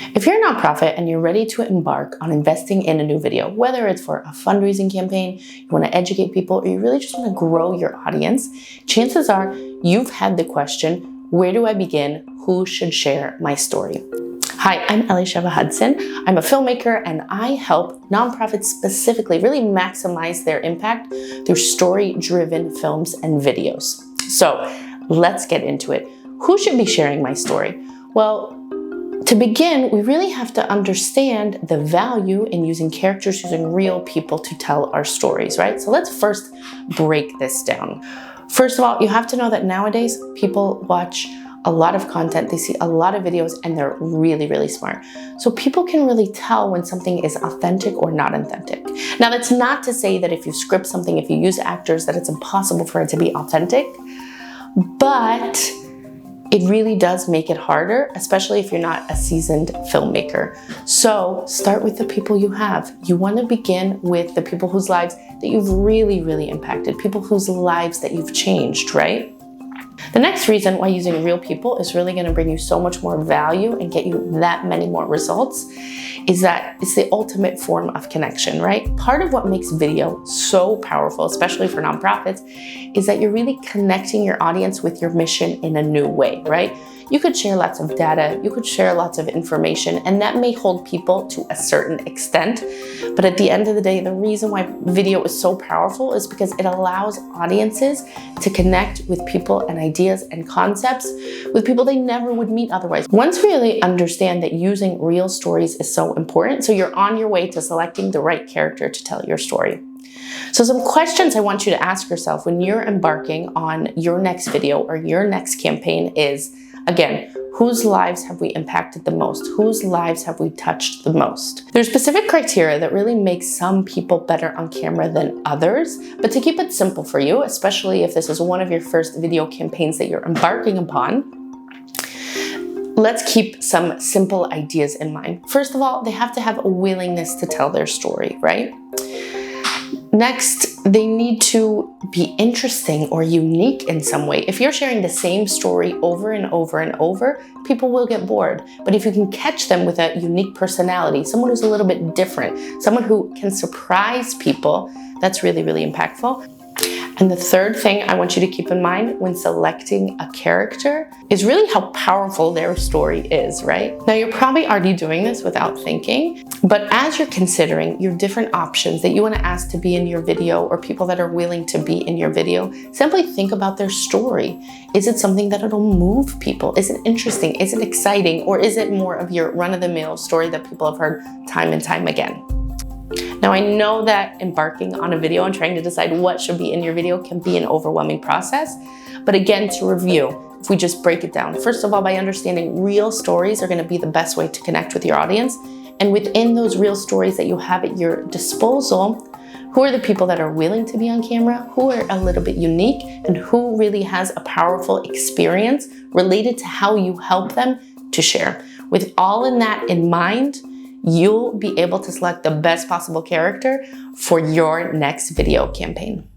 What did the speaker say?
If you're a nonprofit and you're ready to embark on investing in a new video, whether it's for a fundraising campaign, you want to educate people, or you really just want to grow your audience, chances are you've had the question, where do I begin? Who should share my story? Hi, I'm Elisheva Hudson. I'm a filmmaker and I help nonprofits specifically really maximize their impact through story-driven films and videos. So let's get into it. Who should be sharing my story? Well, to begin, we really have to understand the value in using characters, using real people to tell our stories, right? So let's first break this down. First of all, you have to know that nowadays people watch a lot of content, they see a lot of videos, and they're really, really smart. So people can really tell when something is authentic or not authentic. Now, that's not to say that if you script something, if you use actors, that it's impossible for it to be authentic, but it really does make it harder, especially if you're not a seasoned filmmaker. So start with the people you have. You want to begin with the people whose lives that you've really, really impacted, people whose lives that you've changed, right? The next reason why using real people is really going to bring you so much more value and get you that many more results is that it's the ultimate form of connection, right? Part of what makes video so powerful, especially for nonprofits, is that you're really connecting your audience with your mission in a new way, right? You could share lots of data, you could share lots of information, and that may hold people to a certain extent. But at the end of the day, the reason why video is so powerful is because it allows audiences to connect with people and ideas and concepts with people they never would meet otherwise. Once we really understand that using real stories is so important, so you're on your way to selecting the right character to tell your story. So some questions I want you to ask yourself when you're embarking on your next video or your next campaign is, again, whose lives have we impacted the most? Whose lives have we touched the most? There's specific criteria that really make some people better on camera than others, but to keep it simple for you, especially if this is one of your first video campaigns that you're embarking upon, let's keep some simple ideas in mind. First of all, they have to have a willingness to tell their story, right? Next, they need to be interesting or unique in some way. If you're sharing the same story over and over and over, people will get bored. But if you can catch them with a unique personality, someone who's a little bit different, someone who can surprise people, that's really, really impactful. And the third thing I want you to keep in mind when selecting a character is really how powerful their story is, right? Now, you're probably already doing this without thinking, but as you're considering your different options that you want to ask to be in your video or people that are willing to be in your video, simply think about their story. Is it something that it'll move people? Is it interesting? Is it exciting? Or is it more of your run-of-the-mill story that people have heard time and time again? Now, I know that embarking on a video and trying to decide what should be in your video can be an overwhelming process. But again, to review, if we just break it down, first of all, by understanding real stories are going to be the best way to connect with your audience. And within those real stories that you have at your disposal, who are the people that are willing to be on camera, who are a little bit unique, and who really has a powerful experience related to how you help them to share. With all in that in mind, you'll be able to select the best possible character for your next video campaign.